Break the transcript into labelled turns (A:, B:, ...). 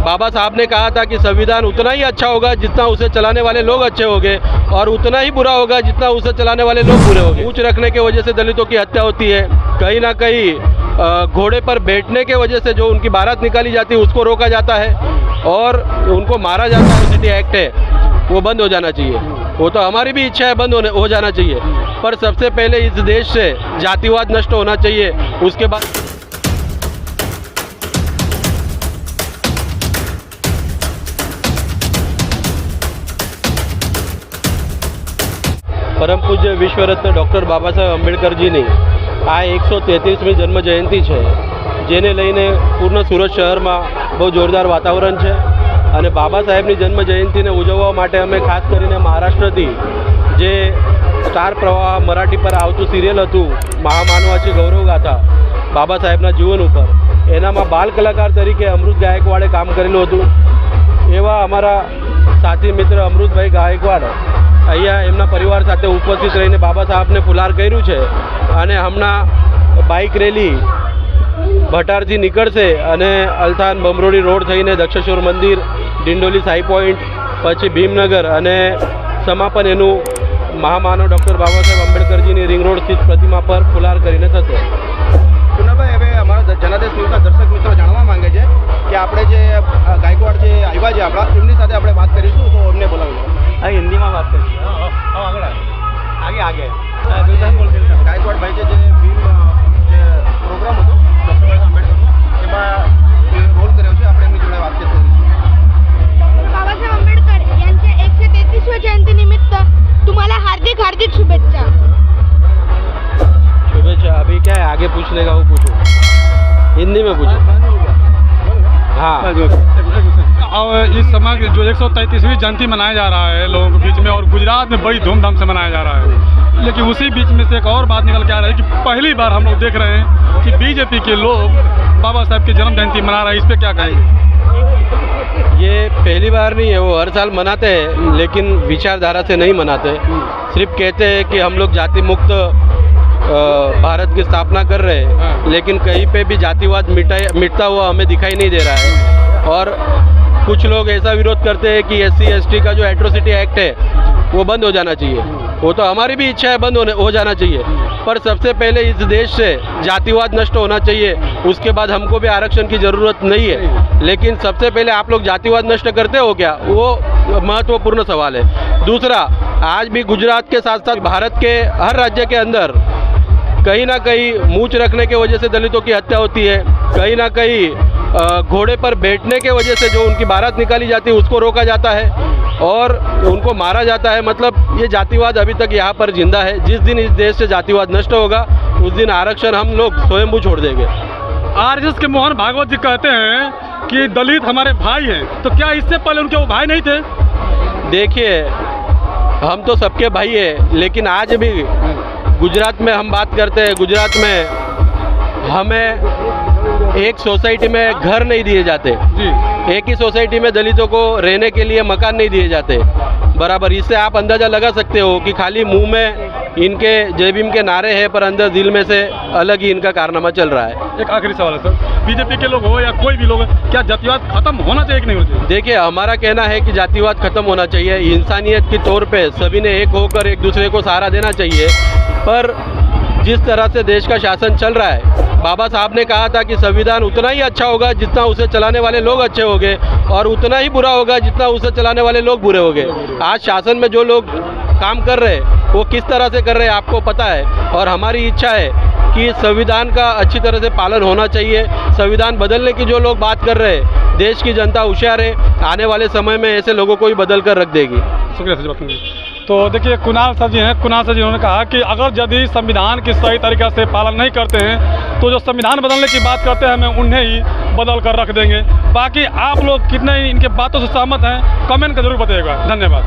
A: बाबा साहब ने कहा था कि संविधान उतना ही अच्छा होगा जितना उसे चलाने वाले लोग अच्छे होंगे, और उतना ही बुरा होगा जितना उसे चलाने वाले लोग बुरे होंगे। ऊंच रखने की वजह से दलितों की हत्या होती है, कहीं ना कहीं घोड़े पर बैठने के वजह से जो उनकी बारात निकाली जाती है उसको रोका जाता है, और उनको मारा जाता है। एट्रोसिटी एक्ट है वो बंद हो जाना चाहिए। वो तो हमारी भी इच्छा है बंद हो जाना चाहिए, पर सबसे पहले इस देश से जातिवाद नष्ट होना चाहिए। उसके बाद परम पूज्य विश्व रत्न डॉक्टर बाबा साहेब आंबेडकर जी ની આ 133મી જન્મ જયંતિ છે, જેને લઈને પૂર્ણ સુરત શહેરમાં બહુ જોરદાર વાતાવરણ છે। અને બાબા સાહેબની જન્મ જયંતિને ઉજવવા માટે અમે ખાસ કરીને મહારાષ્ટ્રથી જે સ્ટાર પ્રવાહ મરાઠી પર આવતું સિરિયલ હતું મહામાનવાची ગૌરવ ગાથા બાબા સાહેબના જીવન ઉપર, એનામાં બાલ કલાકાર તરીકે અમૃત ગાયકવાડે કામ કરેલું હતું। એવા અમારા સાથી મિત્ર અમૃતભાઈ ગાયકવાડ અહીંયા એમના પરિવાર સાથે ઉપસ્થિત રહીને બાબા સાહેબને ફુલાર કર્યું છે। અને હમણાં બાઇક રેલી ભટારથી નીકળશે અને અલથાન બમરોડી રોડ થઈને દક્ષેશ્વર મંદિર, ડિંડોલી સાઈ પોઈન્ટ, પછી ભીમનગર અને સમાપન એનું મહામાનવ doctor Baba Saheb આંબેડકરજીની ring road સ્થિત પ્રતિમા પર ફુલાર કરીને થશે।
B: કુનાલભાઈ, હવે અમારા જનાદેશ ન્યૂઝના દર્શક મિત્રો જાણવા માંગે છે કે આપણે જે ગાયકવાડ જે આવ્યા છે આપણા, એમની સાથે આપણે વાત કરીશું, તો એમને બોલાવી લો।
C: હા, હિન્દીમાં વાત કરીશું। આગળ આગે
B: ગાયકવાડ ભાઈ છે, જે ભીમ જે પ્રોગ્રામ હતો ડૉક્ટર બાબા આંબેડકરનો, એમાં રોલ કર્યો છે, આપણે એમની જોડે વાતચીત કરીશું।
D: बाबासाहेब आंबेडकर यांच्या 133व्या जयंतीनिमित्त तुम्हाला हार्दिक हार्दिक शुभेच्छा।
A: शुभेच्छा। अभी क्या है, आगे पूछने का वो पूछो, हिंदी में पूछो। हाँ,
E: और इस समय जो 133वीं जयंती मनाया जा रहा है लोगों के बीच में, और गुजरात में बड़ी धूमधाम से मनाया जा रहा है, लेकिन उसी बीच में से एक और बात निकल के आ रही है कि पहली बार हम लोग देख रहे हैं कि बीजेपी के लोग बाबा साहब की जन्म जयंती मना रहे हैं। इस पर क्या कहेंगे?
A: ये पहली बार नहीं है, वो हर साल मनाते हैं, लेकिन विचारधारा से नहीं मनाते। सिर्फ कहते हैं कि हम लोग जाति मुक्त भारत की स्थापना कर रहे हैं, लेकिन कहीं पे भी जातिवाद मिटता हुआ हमें दिखाई नहीं दे रहा है। और कुछ लोग ऐसा विरोध करते हैं कि SC/ST का जो एट्रोसिटी एक्ट है वो बंद हो जाना चाहिए। वो तो हमारी भी इच्छा है बंद हो जाना चाहिए, पर सबसे पहले इस देश से जातिवाद नष्ट होना चाहिए। उसके बाद हमको भी आरक्षण की ज़रूरत नहीं है, लेकिन सबसे पहले आप लोग जातिवाद नष्ट करते हो क्या, वो महत्वपूर्ण सवाल है। दूसरा, आज भी गुजरात के साथ साथ भारत के हर राज्य के अंदर कहीं ना कहीं मूंछ रखने की वजह से दलितों की हत्या होती है, कहीं ना कहीं घोड़े पर बैठने के वजह से जो उनकी बारात निकाली जाती है उसको रोका जाता है और उनको मारा जाता है। मतलब ये जातिवाद अभी तक यहाँ पर जिंदा है। जिस दिन इस देश से जातिवाद नष्ट होगा उस दिन आरक्षण हम लोग स्वयंभू छोड़ देंगे।
E: RSS के मोहन भागवत जी कहते हैं कि दलित हमारे भाई हैं, तो क्या इससे पहले उनके वो भाई नहीं थे?
A: देखिए, हम तो सबके भाई है, लेकिन आज भी गुजरात में हम बात करते हैं, गुजरात में हमें एक सोसाइटी में घर नहीं दिए जाते
E: जी।
A: एक ही सोसाइटी में दलितों को रहने के लिए मकान नहीं दिए जाते बराबर। इससे आप अंदाज़ा लगा सकते हो कि खाली मुंह में इनके जय भीम के नारे हैं, पर अंदर दिल में से अलग ही इनका कारनामा चल रहा है।
E: एक आखिरी सवाल है सर, बीजेपी के लोग हो या कोई भी लोग, क्या जातिवाद खत्म होना चाहिए कि नहीं होना चाहिए?
A: देखिए, हमारा कहना है कि जातिवाद खत्म होना चाहिए। इंसानियत के तौर पे सभी ने एक होकर एक दूसरे को सहारा देना चाहिए, पर जिस तरह से देश का शासन चल रहा है, बाबा साहब ने कहा था कि संविधान उतना ही अच्छा होगा जितना उसे चलाने वाले लोग अच्छे होंगे, और उतना ही बुरा होगा जितना उसे चलाने वाले लोग बुरे होंगे। आज शासन में जो लोग काम कर रहे हैं वो किस तरह से कर रहे हैं आपको पता है, और हमारी इच्छा है कि संविधान का अच्छी तरह से पालन होना चाहिए। संविधान बदलने की जो लोग बात कर रहे हैं, देश की जनता होशियार है, आने वाले समय में ऐसे लोगों को ही बदल कर रख देगी।
E: शुक्रिया सर बात। तो देखिए, कुणाल सर जी हैं, कुणाल सर जी उन्होंने कहा कि अगर यदि संविधान की सही तरीक़े से पालन नहीं करते हैं तो जो संविधान बदलने की बात करते हैं हमें उन्हें ही बदल कर रख देंगे। बाकी आप लोग कितने इनके बातों से सहमत हैं, कमेंट कर जरूर बताइएगा। धन्यवाद।